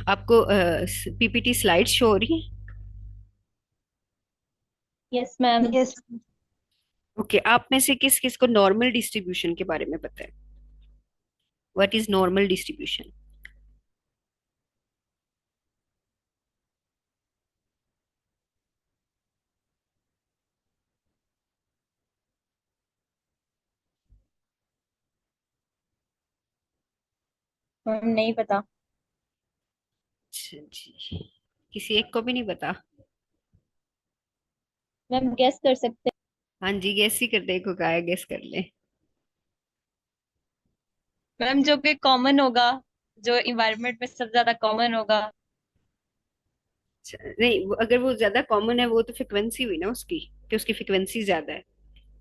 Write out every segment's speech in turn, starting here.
आपको PPT slide show हो रही है? Yes ma'am. यस। ओके, आप में से किस किस को नॉर्मल डिस्ट्रीब्यूशन के बारे में पता है? What is normal distribution? Ma'am नहीं पता। अच्छा जी, किसी एक को भी नहीं पता? मैम गेस कर सकते हाँ जी, गैस ही कर, देखो क्या है, गैस कर ले। हैं मैम, जो कि कॉमन होगा, जो इन्वायरमेंट में सबसे ज्यादा कॉमन होगा। अच्छा, नहीं अगर वो ज्यादा कॉमन है वो तो फ्रिक्वेंसी हुई ना उसकी, कि उसकी फ्रिक्वेंसी ज्यादा है,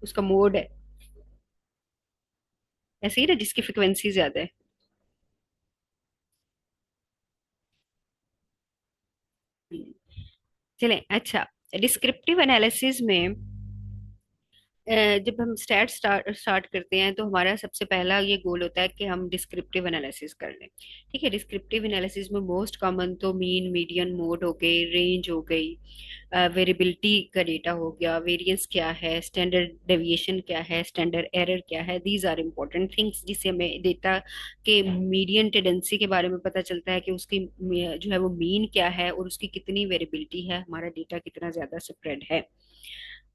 उसका मोड है। ऐसे ही ना, जिसकी फ्रिक्वेंसी ज्यादा है। हम्म, चलें। अच्छा, डिस्क्रिप्टिव एनालिसिस में जब हम स्टार्ट करते हैं तो हमारा सबसे पहला ये गोल होता है कि हम डिस्क्रिप्टिव एनालिसिस कर लें। ठीक है, डिस्क्रिप्टिव एनालिसिस में मोस्ट कॉमन तो मीन, मीडियन, मोड हो गई, रेंज हो गई, वेरिएबिलिटी का डेटा हो गया, वेरिएंस क्या है, स्टैंडर्ड डेविएशन क्या है, स्टैंडर्ड एरर क्या है। दीज आर इम्पोर्टेंट थिंग्स जिससे हमें डेटा के मीडियन टेंडेंसी के बारे में पता चलता है कि उसकी जो है वो मीन क्या है और उसकी कितनी वेरिएबिलिटी है, हमारा डेटा कितना ज्यादा स्प्रेड है।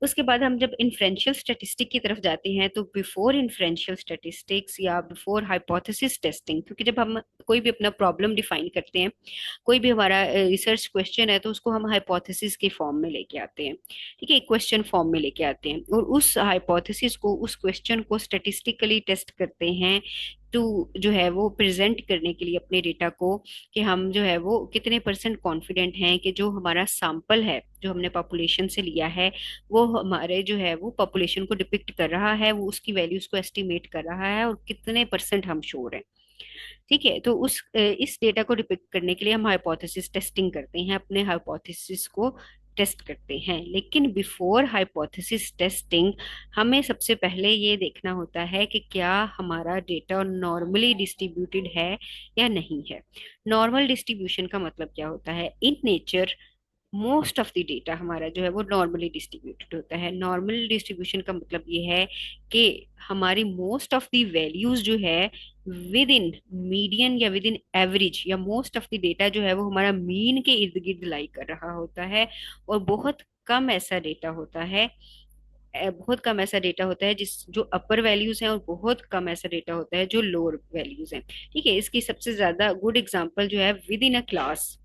उसके बाद हम जब इन्फ्रेंशियल स्टैटिस्टिक की तरफ जाते हैं तो बिफोर इन्फ्रेंशियल स्टैटिस्टिक्स या बिफोर हाइपोथेसिस टेस्टिंग, क्योंकि जब हम कोई भी अपना प्रॉब्लम डिफाइन करते हैं, कोई भी हमारा रिसर्च क्वेश्चन है, तो उसको हम हाइपोथेसिस के फॉर्म में लेके आते हैं। ठीक है, एक क्वेश्चन फॉर्म में लेके आते हैं और उस हाइपोथेसिस को, उस क्वेश्चन को स्टेटिस्टिकली टेस्ट करते हैं, टू जो है वो प्रेजेंट करने के लिए अपने डेटा को, कि हम जो है वो कितने परसेंट कॉन्फिडेंट हैं कि जो हमारा सैंपल है, जो हमने पॉपुलेशन से लिया है, वो हमारे जो है वो पॉपुलेशन को डिपिक्ट कर रहा है, वो उसकी वैल्यूज को एस्टिमेट कर रहा है, और कितने परसेंट हम श्योर हैं। ठीक है, तो इस डेटा को डिपिक्ट करने के लिए हम हाइपोथेसिस टेस्टिंग करते हैं, अपने हाइपोथेसिस को टेस्ट करते हैं। लेकिन बिफोर हाइपोथेसिस टेस्टिंग हमें सबसे पहले ये देखना होता है कि क्या हमारा डेटा नॉर्मली डिस्ट्रीब्यूटेड है या नहीं है। नॉर्मल डिस्ट्रीब्यूशन का मतलब क्या होता है? In nature most of the data हमारा जो है वो नॉर्मली डिस्ट्रीब्यूटेड होता है। नॉर्मल डिस्ट्रीब्यूशन का मतलब ये है कि हमारी मोस्ट ऑफ द वैल्यूज जो है विद इन मीडियन या विद इन एवरेज, या मोस्ट ऑफ द डेटा जो है वो हमारा मीन के इर्द गिर्द लाई कर रहा होता है। और बहुत कम ऐसा डेटा होता है, बहुत कम ऐसा डेटा होता है जिस जो अपर वैल्यूज हैं, और बहुत कम ऐसा डेटा होता है जो लोअर वैल्यूज हैं। ठीक है, इसकी सबसे ज्यादा गुड एग्जांपल जो है विद इन अ क्लास।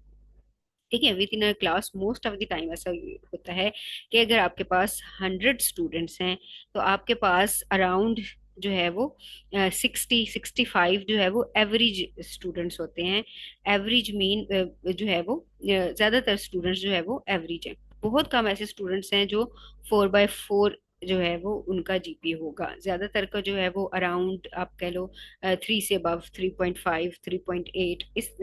ठीक है, with in a class most of the time ऐसा होता है कि अगर आपके पास 100 स्टूडेंट्स हैं, तो आपके पास अराउंड जो है वो 60-65 जो है वो एवरेज स्टूडेंट्स होते हैं। एवरेज मीन जो है वो ज्यादातर स्टूडेंट्स जो है वो एवरेज है। बहुत कम ऐसे स्टूडेंट्स हैं जो 4/4 जो है वो उनका जीपीए होगा। ज्यादातर का जो है वो अराउंड आप कह लो 3 से अबव, 3.5, 3.8, इस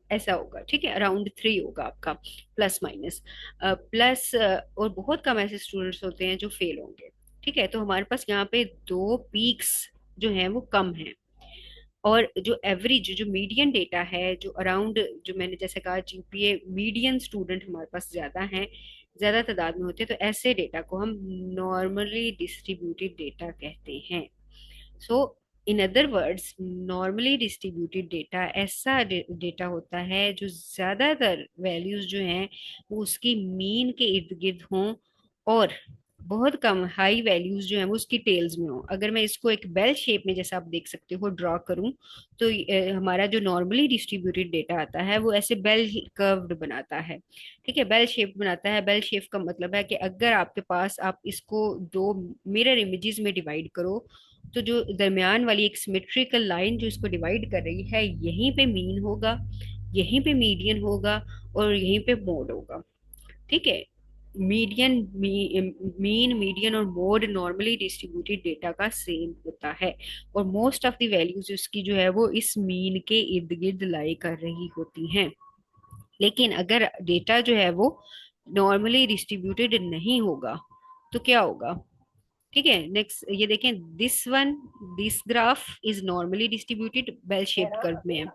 ऐसा होगा। ठीक है, अराउंड 3 होगा आपका, प्लस माइनस। प्लस और बहुत कम ऐसे स्टूडेंट्स होते हैं जो फेल होंगे। ठीक है, तो हमारे पास यहाँ पे दो पीक्स जो हैं वो कम हैं। और जो एवरेज, जो मीडियन डेटा है, जो अराउंड, जो मैंने जैसे कहा जीपीए मीडियन स्टूडेंट हमारे पास ज्यादा हैं, ज्यादा तादाद में होते हैं, तो ऐसे डेटा को हम नॉर्मली डिस्ट्रीब्यूटेड डेटा कहते हैं। So in other words, normally distributed data ऐसा डेटा होता है जो ज्यादातर वैल्यूज जो हैं वो उसकी मीन के इर्द गिर्द हों, और बहुत कम हाई वैल्यूज जो हैं वो उसकी टेल्स में हो। अगर मैं इसको एक बेल शेप में, जैसा आप देख सकते हो, ड्रॉ करूं, तो हमारा जो नॉर्मली डिस्ट्रीब्यूटेड डेटा आता है वो ऐसे बेल कर्व्ड बनाता है। ठीक है, बेल शेप बनाता है। बेल शेप का मतलब है कि अगर आपके पास, आप इसको दो मिरर इमेजेस में डिवाइड करो, तो जो दरमियान वाली एक सिमेट्रिकल लाइन जो इसको डिवाइड कर रही है, यहीं पे मीन होगा, यहीं पे मीडियन होगा, और यहीं पे मोड होगा। ठीक है, मीडियन, मीन, मीडियन और मोड नॉर्मली डिस्ट्रीब्यूटेड डेटा का सेम होता है, और मोस्ट ऑफ द वैल्यूज उसकी जो है वो इस मीन के इर्द गिर्द लाई कर रही होती हैं। लेकिन अगर डेटा जो है वो नॉर्मली डिस्ट्रीब्यूटेड नहीं होगा तो क्या होगा? ठीक है, नेक्स्ट ये देखें, this one, this graph is normally distributed bell shaped curve में है।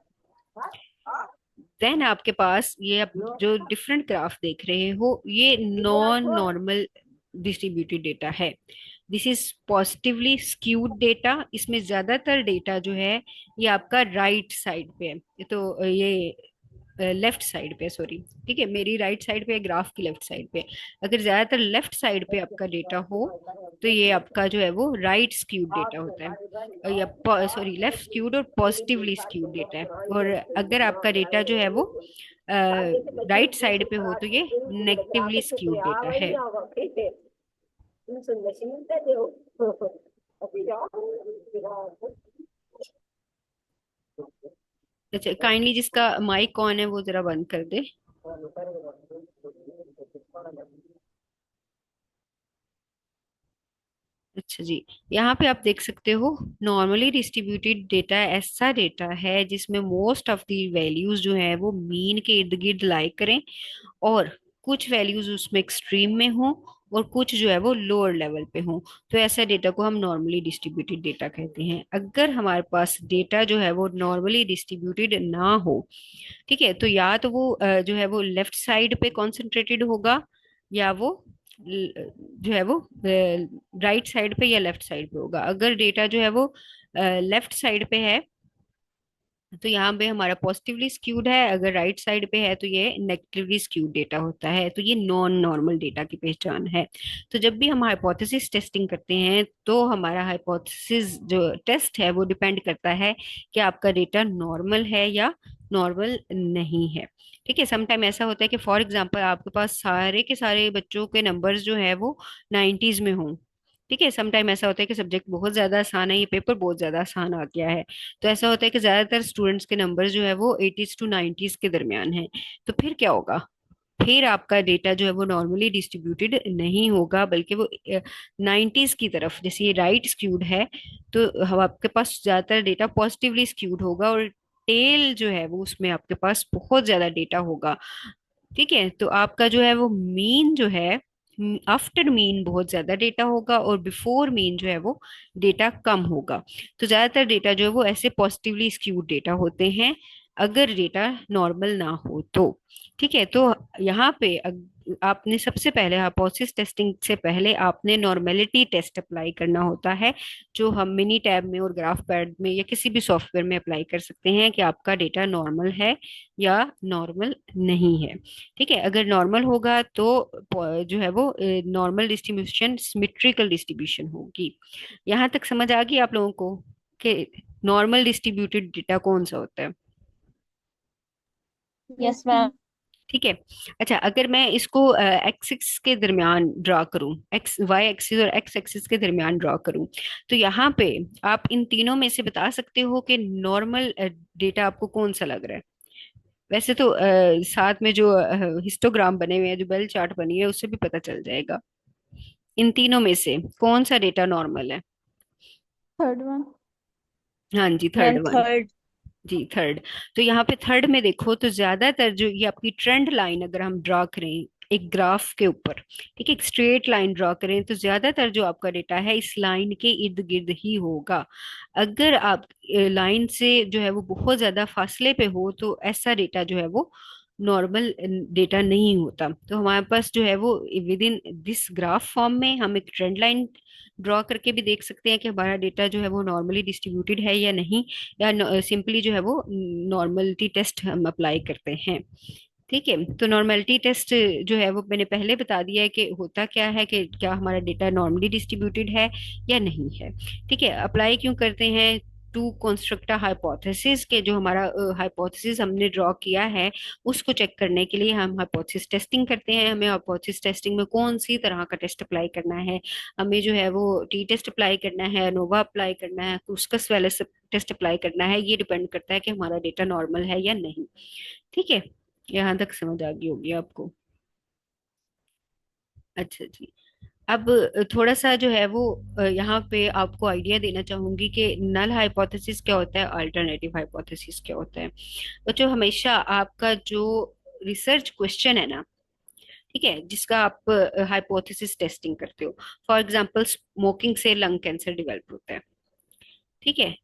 देन आपके पास ये आप जो डिफरेंट ग्राफ देख रहे हो, ये नॉन नॉर्मल डिस्ट्रीब्यूटेड डेटा है। This is positively skewed data. इसमें ज्यादातर डेटा जो है ये आपका राइट साइड पे है। ये तो ये लेफ्ट साइड पे, सॉरी, ठीक है, मेरी राइट साइड पे है, ग्राफ की लेफ्ट साइड पे। अगर ज्यादातर लेफ्ट साइड पे आपका डेटा हो तो ये आपका जो है वो राइट स्क्यूड डेटा होता है, या सॉरी लेफ्ट स्क्यूड और पॉजिटिवली स्क्यूड डेटा है। और अगर आपका डेटा जो है वो राइट साइड पे हो तो ये नेगेटिवली स्क्यूड डेटा है। अच्छा, काइंडली जिसका माइक ऑन है वो जरा बंद कर दे। अच्छा जी, यहाँ पे आप देख सकते हो, नॉर्मली डिस्ट्रीब्यूटेड डेटा ऐसा डेटा है जिसमें मोस्ट ऑफ द वैल्यूज जो है वो मीन के इर्द गिर्द लाई करें, और कुछ वैल्यूज उसमें एक्सट्रीम में हो, और कुछ जो है वो लोअर लेवल पे हो। तो ऐसा डेटा को हम नॉर्मली डिस्ट्रीब्यूटेड डेटा कहते हैं। अगर हमारे पास डेटा जो है वो नॉर्मली डिस्ट्रीब्यूटेड ना हो, ठीक है, तो या तो वो जो है वो लेफ्ट साइड पे कॉन्सेंट्रेटेड होगा, या वो जो है वो राइट साइड पे या लेफ्ट साइड पे होगा। अगर डेटा जो है वो लेफ्ट साइड पे है तो यहाँ पे हमारा पॉजिटिवली स्क्यूड है, अगर राइट साइड पे है तो ये नेगेटिवली स्क्यूड डेटा होता है। तो ये नॉन नॉर्मल डेटा की पहचान है। तो जब भी हम हाइपोथेसिस टेस्टिंग करते हैं तो हमारा हाइपोथेसिस जो टेस्ट है वो डिपेंड करता है कि आपका डेटा नॉर्मल है या नॉर्मल नहीं है। ठीक है, समटाइम ऐसा होता है कि फॉर एग्जांपल आपके पास सारे के सारे बच्चों के नंबर्स जो है वो 90s में हों। ठीक है, समटाइम ऐसा होता है कि सब्जेक्ट बहुत ज्यादा आसान है, ये पेपर बहुत ज्यादा आसान आ गया है। तो ऐसा होता है कि ज्यादातर स्टूडेंट्स के नंबर जो है वो 80s टू 90s के दरमियान है। तो फिर क्या होगा? फिर आपका डेटा जो है वो नॉर्मली डिस्ट्रीब्यूटेड नहीं होगा, बल्कि वो 90s की तरफ, जैसे ये राइट स्क्यूड है तो हम आपके पास ज्यादातर डेटा पॉजिटिवली स्क्यूड होगा, और टेल जो है वो उसमें आपके पास बहुत ज्यादा डेटा होगा। ठीक है, तो आपका जो है वो मीन जो है, आफ्टर मीन बहुत ज्यादा डेटा होगा, और बिफोर मीन जो है वो डेटा कम होगा। तो ज्यादातर डेटा जो है वो ऐसे पॉजिटिवली स्क्यूड डेटा होते हैं, अगर डेटा नॉर्मल ना हो तो। ठीक है, तो यहाँ पे आपने सबसे पहले हाइपोथेसिस टेस्टिंग से पहले आपने नॉर्मेलिटी टेस्ट अप्लाई करना होता है, जो हम मिनी टैब में और ग्राफ पैड में या किसी भी सॉफ्टवेयर में अप्लाई कर सकते हैं कि आपका डेटा नॉर्मल है या नॉर्मल नहीं है। ठीक है, अगर नॉर्मल होगा तो जो है वो नॉर्मल डिस्ट्रीब्यूशन सिमेट्रिकल डिस्ट्रीब्यूशन होगी। यहाँ तक समझ आ गई आप लोगों को कि नॉर्मल डिस्ट्रीब्यूटेड डेटा कौन सा होता है? Yes ma'am. ठीक है। अच्छा, अगर मैं इसको एक्सिस के दरमियान ड्रा करूं, एक्स वाई एक्सिस और एक्स एक्सिस के दरमियान ड्रा करूं, तो यहाँ पे आप इन तीनों में से बता सकते हो कि नॉर्मल डेटा आपको कौन सा लग रहा है? वैसे तो साथ में जो हिस्टोग्राम बने हुए हैं, जो बेल चार्ट बनी है, उससे भी पता चल जाएगा। इन तीनों में से कौन सा डेटा नॉर्मल है? Third one. हाँ जी, थर्ड मैम वन। थर्ड। जी, थर्ड। तो यहाँ पे थर्ड में देखो तो ज्यादातर जो ये आपकी ट्रेंड लाइन अगर हम ड्रा करें एक ग्राफ के ऊपर, ठीक है, एक स्ट्रेट लाइन ड्रा करें, तो ज्यादातर जो आपका डेटा है इस लाइन के इर्द गिर्द ही होगा। अगर आप लाइन से जो है वो बहुत ज्यादा फासले पे हो तो ऐसा डेटा जो है वो नॉर्मल डेटा नहीं होता। तो हमारे पास जो है वो with in this graph form में हम एक ट्रेंड लाइन ड्रॉ करके भी देख सकते हैं कि हमारा डेटा जो है वो नॉर्मली डिस्ट्रीब्यूटेड है या नहीं, या सिंपली जो है वो नॉर्मलिटी टेस्ट हम अप्लाई करते हैं। ठीक है, तो नॉर्मेलिटी टेस्ट जो है वो मैंने पहले बता दिया है कि होता क्या है, कि क्या हमारा डेटा नॉर्मली डिस्ट्रीब्यूटेड है या नहीं है। ठीक है, अप्लाई क्यों करते हैं? टू कंस्ट्रक्ट अ हाइपोथेसिस, के जो हमारा हाइपोथेसिस हमने ड्रॉ किया है उसको चेक करने के लिए हम हाइपोथेसिस टेस्टिंग करते हैं। हमें हाइपोथेसिस टेस्टिंग में कौन सी तरह का टेस्ट अप्लाई करना है, हमें जो है वो टी टेस्ट अप्लाई करना है, नोवा अप्लाई करना है, क्रुस्कस वाले टेस्ट अप्लाई करना है, ये डिपेंड करता है कि हमारा डेटा नॉर्मल है या नहीं। ठीक है, यहाँ तक समझ आ गई होगी आपको। अच्छा जी, अब थोड़ा सा जो है वो यहाँ पे आपको आइडिया देना चाहूंगी कि नल हाइपोथेसिस क्या होता है, अल्टरनेटिव हाइपोथेसिस क्या होता है। तो जो हमेशा आपका जो रिसर्च क्वेश्चन है ना, ठीक है, जिसका आप हाइपोथेसिस टेस्टिंग करते हो, फॉर एग्जांपल स्मोकिंग से लंग कैंसर डेवलप होता है। ठीक है,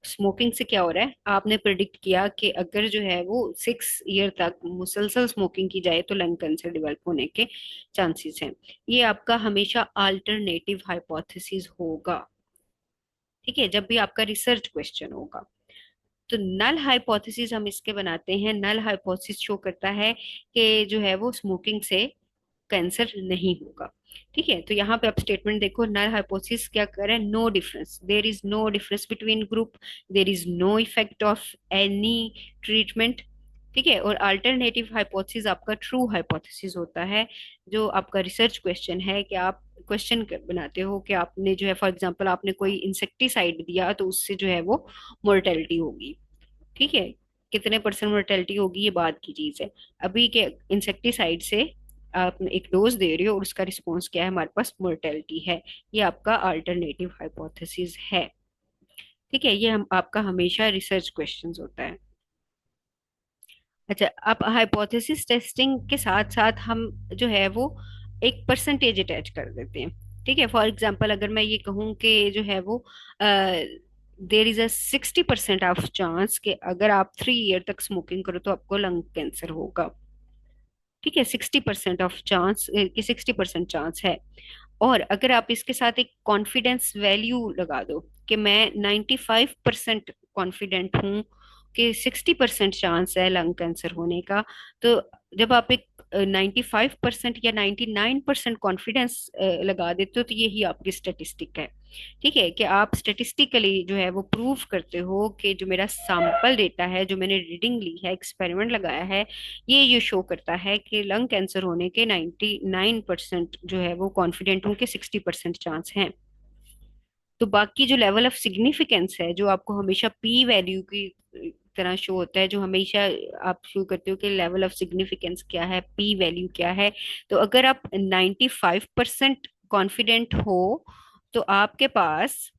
स्मोकिंग से क्या हो रहा है, आपने प्रिडिक्ट किया कि अगर जो है वो 6 ईयर तक मुसलसल स्मोकिंग की जाए तो लंग कैंसर डेवलप होने के चांसेस हैं। ये आपका हमेशा अल्टरनेटिव हाइपोथेसिस होगा। ठीक है, जब भी आपका रिसर्च क्वेश्चन होगा। तो नल हाइपोथेसिस हम इसके बनाते हैं, नल हाइपोथेसिस शो करता है कि जो है वो स्मोकिंग से कैंसर नहीं होगा। ठीक है, तो यहाँ पे आप स्टेटमेंट देखो, नल हाइपोथेसिस क्या कर रहा है, no difference, there is no difference between group, there is no effect of any treatment. ठीक है, और अल्टरनेटिव हाइपोथेसिस आपका ट्रू हाइपोथेसिस होता है, जो आपका रिसर्च क्वेश्चन है कि आप क्वेश्चन बनाते हो कि आपने जो है फॉर एग्जांपल आपने कोई इंसेक्टिसाइड दिया तो उससे जो है वो मोर्टेलिटी होगी। ठीक है, कितने परसेंट मोर्टेलिटी होगी ये बात की चीज है। अभी के इंसेक्टिसाइड से आप एक डोज दे रहे हो और उसका रिस्पॉन्स क्या है, हमारे पास मोर्टेलिटी है। ये आपका अल्टरनेटिव हाइपोथेसिस है। ठीक है, ये हम आपका हमेशा रिसर्च क्वेश्चंस होता है। अच्छा, अब हाइपोथेसिस टेस्टिंग के साथ साथ हम जो है वो एक परसेंटेज अटैच कर देते हैं। ठीक है, फॉर एग्जांपल अगर मैं ये कहूँ कि जो है वो there is a 60% of chance कि अगर आप 3 ईयर तक स्मोकिंग करो तो आपको लंग कैंसर होगा। ठीक है, 60% ऑफ चांस कि 60% चांस है। और अगर आप इसके साथ एक कॉन्फिडेंस वैल्यू लगा दो कि मैं 95% कॉन्फिडेंट हूँ कि 60% चांस है लंग कैंसर होने का, तो जब आप एक 95% या 99% कॉन्फिडेंस लगा देते हो तो यही आपकी स्टेटिस्टिक है। ठीक है, कि आप स्टेटिस्टिकली जो है वो प्रूव करते हो कि जो मेरा सैंपल डेटा है, जो मैंने रीडिंग ली है, एक्सपेरिमेंट लगाया है, ये शो करता है कि लंग कैंसर होने के 99% जो है वो कॉन्फिडेंट हूँ कि 60% चांस है। तो बाकी जो लेवल ऑफ सिग्निफिकेंस है, जो आपको हमेशा पी वैल्यू की तरह शो होता है, जो हमेशा आप शो करते हो कि लेवल ऑफ सिग्निफिकेंस क्या है, पी वैल्यू क्या है। तो अगर आप 95% कॉन्फिडेंट हो तो आपके पास,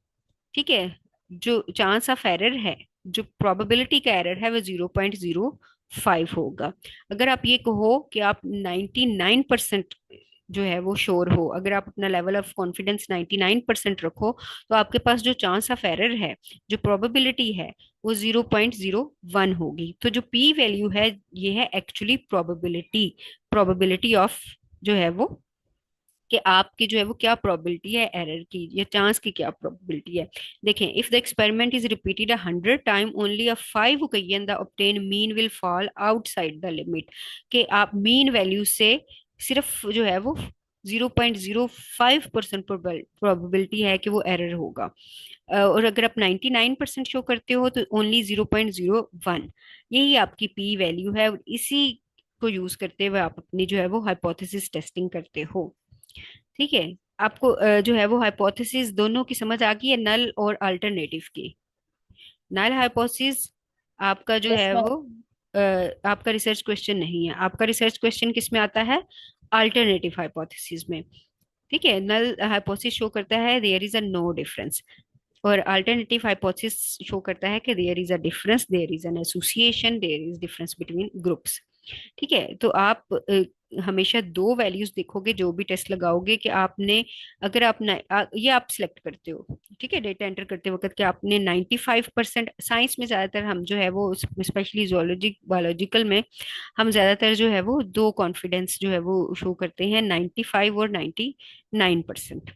ठीक है, जो चांस ऑफ एरर है, जो प्रोबेबिलिटी का एरर है वो 0.05 होगा। अगर आप ये कहो कि आप 99% जो है वो श्योर हो, अगर आप अपना लेवल ऑफ कॉन्फिडेंस 99% रखो, तो आपके पास जो चांस ऑफ एरर है, जो प्रोबेबिलिटी है, वो 0.01 होगी। तो जो पी वैल्यू है, ये है एक्चुअली प्रोबेबिलिटी, प्रोबेबिलिटी ऑफ जो है वो, कि आपकी जो है वो क्या प्रोबेबिलिटी है एरर की या चांस की क्या प्रोबेबिलिटी है। देखें, if the experiment is repeated 100 time only a 5 occasion the obtain mean will fall outside the limit, कि आप मीन वैल्यू से सिर्फ जो है वो 0.05% प्रोबेबिलिटी है कि वो एरर होगा। और अगर आप 99% शो करते हो तो ओनली 0.01। यही आपकी पी वैल्यू है, और इसी को यूज करते हुए आप अपनी जो है वो हाइपोथेसिस टेस्टिंग करते हो। ठीक है, आपको जो है वो हाइपोथेसिस दोनों की समझ आ गई है, नल और अल्टरनेटिव की। नल हाइपोथेसिस आपका जो यस है मैम। वो आपका रिसर्च क्वेश्चन नहीं है, आपका रिसर्च क्वेश्चन किस में आता है, अल्टरनेटिव हाइपोथेसिस में। ठीक है, नल हाइपोथेसिस शो करता है there is a no difference, और अल्टरनेटिव हाइपोथेसिस शो करता है कि there is a difference, there is an association, there is difference between groups. ठीक है, तो आप हमेशा दो वैल्यूज देखोगे जो भी टेस्ट लगाओगे कि आपने, अगर आप ये आप सिलेक्ट करते हो, ठीक है, डेटा एंटर करते वक्त कि आपने 95%, साइंस में ज्यादातर हम जो है वो स्पेशली जोलॉजी बायोलॉजिकल में हम ज्यादातर जो है वो दो कॉन्फिडेंस जो है वो शो करते हैं, 95 और 99%।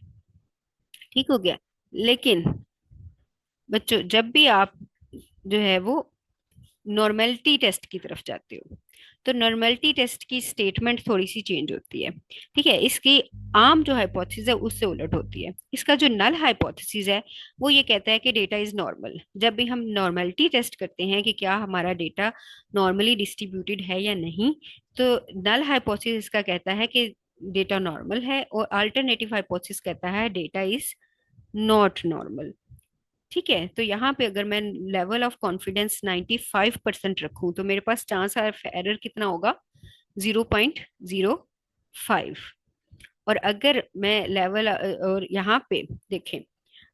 ठीक हो गया। लेकिन बच्चों, जब भी आप जो है वो नॉर्मेलिटी टेस्ट की तरफ जाते हो तो नॉर्मेलिटी टेस्ट की स्टेटमेंट थोड़ी सी चेंज होती है। ठीक है, इसकी आम जो हाइपोथेसिस है उससे उलट होती है। इसका जो नल हाइपोथेसिस है वो ये कहता है कि डेटा इज नॉर्मल। जब भी हम नॉर्मेलिटी टेस्ट करते हैं कि क्या हमारा डेटा नॉर्मली डिस्ट्रीब्यूटेड है या नहीं, तो नल हाइपोथेसिस इसका कहता है कि डेटा नॉर्मल है, और अल्टरनेटिव हाइपोथेसिस कहता है डेटा इज नॉट नॉर्मल। ठीक है, तो यहाँ पे अगर मैं लेवल ऑफ कॉन्फिडेंस 95% रखूं तो मेरे पास चांस ऑफ एरर कितना होगा, 0.05। और अगर मैं लेवल और यहाँ पे देखें,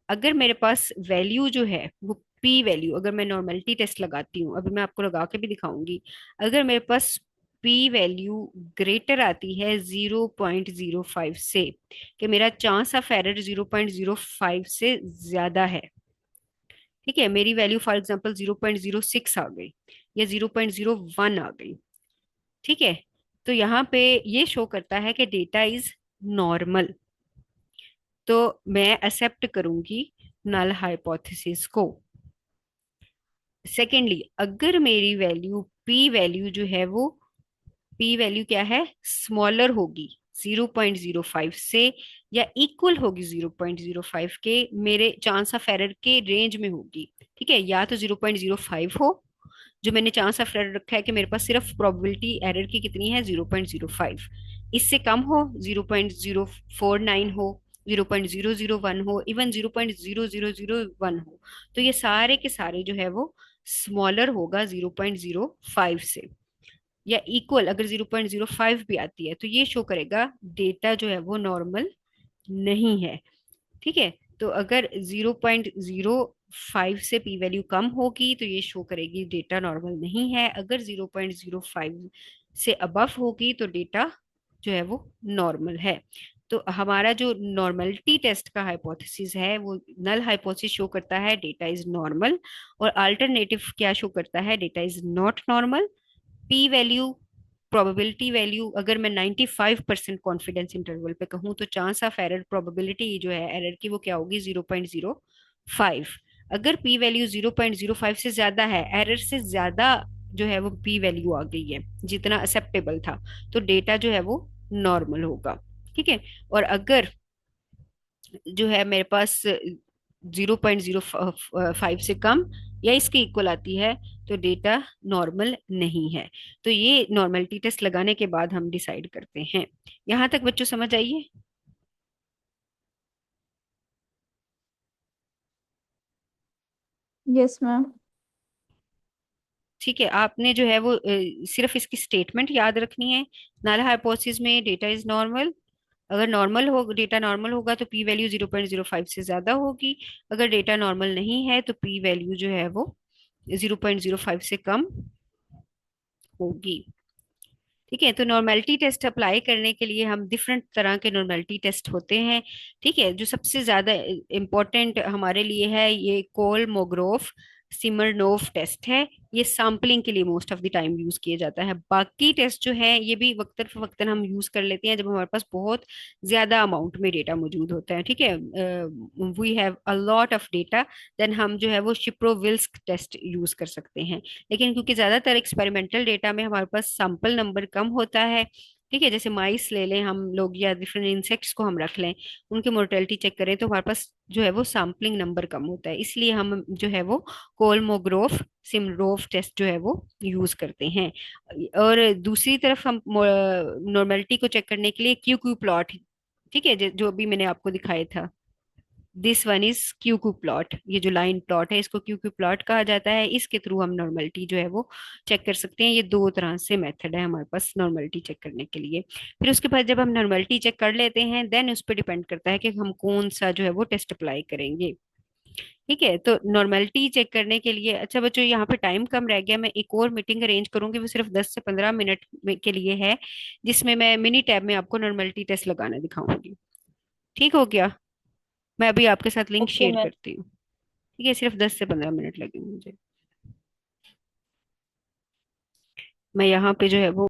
अगर मेरे पास वैल्यू जो है वो पी वैल्यू, अगर मैं नॉर्मेलिटी टेस्ट लगाती हूँ, अभी मैं आपको लगा के भी दिखाऊंगी, अगर मेरे पास पी वैल्यू ग्रेटर आती है 0.05 से, कि मेरा चांस ऑफ एरर 0.05 से ज्यादा है, ठीक है, मेरी वैल्यू फॉर एग्जांपल 0.06 आ गई या 0.01 आ गई। ठीक है, तो यहाँ पे ये शो करता है कि डेटा इज नॉर्मल। तो मैं एक्सेप्ट करूंगी नल हाइपोथेसिस को। सेकेंडली, अगर मेरी वैल्यू पी वैल्यू जो है वो, पी वैल्यू क्या है, स्मॉलर होगी 0.05 से, या इक्वल होगी 0.05 के, मेरे चांस ऑफ एरर के रेंज में होगी। ठीक है, या तो 0.05 हो, जो मैंने चांस ऑफ एरर रखा है कि मेरे पास सिर्फ प्रोबेबिलिटी एरर की कितनी है 0.05, इससे कम हो 0.049 हो, 0.001 हो, इवन 0.0001 हो, तो ये सारे के सारे जो है वो स्मॉलर होगा 0.05 से। या इक्वल अगर 0.05 भी आती है तो ये शो करेगा डेटा जो है वो नॉर्मल नहीं है। ठीक है, तो अगर 0.05 से पी वैल्यू कम होगी तो ये शो करेगी डेटा नॉर्मल नहीं है, अगर 0.05 से अबव होगी तो डेटा जो है वो नॉर्मल है। तो हमारा जो नॉर्मलिटी टेस्ट का हाइपोथेसिस है वो नल हाइपोथेसिस शो करता है डेटा इज नॉर्मल, और अल्टरनेटिव क्या शो करता है, data is not normal. P value, probability value, अगर मैं 95% कॉन्फिडेंस इंटरवल पे कहूँ तो चांस ऑफ एरर, प्रोबेबिलिटी जो है एरर की, वो क्या होगी 0.05। अगर पी वैल्यू 0.05 से ज्यादा है, एरर से ज्यादा जो है वो पी वैल्यू आ गई है जितना एक्सेप्टेबल था, तो डेटा जो है वो नॉर्मल होगा। ठीक है, और अगर जो है मेरे पास 0.05 से कम या इसके इक्वल आती है तो डेटा नॉर्मल नहीं है। तो ये नॉर्मलिटी टेस्ट लगाने के बाद हम डिसाइड करते हैं। यहाँ तक बच्चों समझ आइए? Yes ma'am. ठीक है, आपने जो है वो सिर्फ इसकी स्टेटमेंट याद रखनी है। नल हाइपोथेसिस में डेटा इज नॉर्मल, अगर नॉर्मल हो, डेटा नॉर्मल होगा तो पी वैल्यू 0.05 से ज्यादा होगी, अगर डेटा नॉर्मल नहीं है तो पी वैल्यू जो है वो 0.05 से कम होगी। ठीक है, तो नॉर्मेलिटी टेस्ट अप्लाई करने के लिए हम डिफरेंट तरह के नॉर्मेलिटी टेस्ट होते हैं। ठीक है, जो सबसे ज्यादा इम्पोर्टेंट हमारे लिए है ये कोलमोग्रोफ सिमरनोव टेस्ट है। ये सैम्पलिंग के लिए most of the time use किया जाता है। बाकी टेस्ट जो है ये भी वक्तन फवक्तन हम यूज कर लेते हैं जब हमारे पास बहुत ज्यादा अमाउंट में डेटा मौजूद होता है। ठीक है, we have a lot of data, then हम जो है वो शिप्रोविल्स टेस्ट यूज कर सकते हैं। लेकिन क्योंकि ज्यादातर एक्सपेरिमेंटल डेटा में हमारे पास सैंपल नंबर कम होता है, ठीक है, जैसे माइस ले लें हम लोग या डिफरेंट इंसेक्ट्स को हम रख लें, उनकी मोर्टेलिटी चेक करें तो हमारे पास जो है वो सैम्पलिंग नंबर कम होता है, इसलिए हम जो है वो कोलमोग्रोफ सिमरोव टेस्ट जो है वो यूज करते हैं। और दूसरी तरफ हम नॉर्मेलिटी को चेक करने के लिए क्यू क्यू प्लॉट, ठीक है, जो अभी मैंने आपको दिखाया था, this one is Q Q plot, ये जो लाइन प्लॉट है इसको क्यू क्यू प्लॉट कहा जाता है। इसके थ्रू हम नॉर्मलिटी जो है वो चेक कर सकते हैं। ये दो तरह से मेथड है हमारे पास नॉर्मलिटी चेक करने के लिए। फिर उसके बाद जब हम नॉर्मलिटी चेक कर लेते हैं देन उस पर डिपेंड करता है कि हम कौन सा जो है वो टेस्ट अप्लाई करेंगे। ठीक है, तो नॉर्मलिटी चेक करने के लिए, अच्छा बच्चों यहाँ पे टाइम कम रह गया, मैं एक और मीटिंग अरेंज करूंगी, वो सिर्फ 10 से 15 मिनट के लिए है, जिसमें मैं मिनी टैब में आपको नॉर्मलिटी टेस्ट लगाना दिखाऊंगी। ठीक हो गया? मैं अभी आपके साथ लिंक ओके शेयर मैम। करती हूँ। ठीक है, सिर्फ 10 से 15 मिनट लगेंगे मुझे। मैं यहाँ पे जो है वो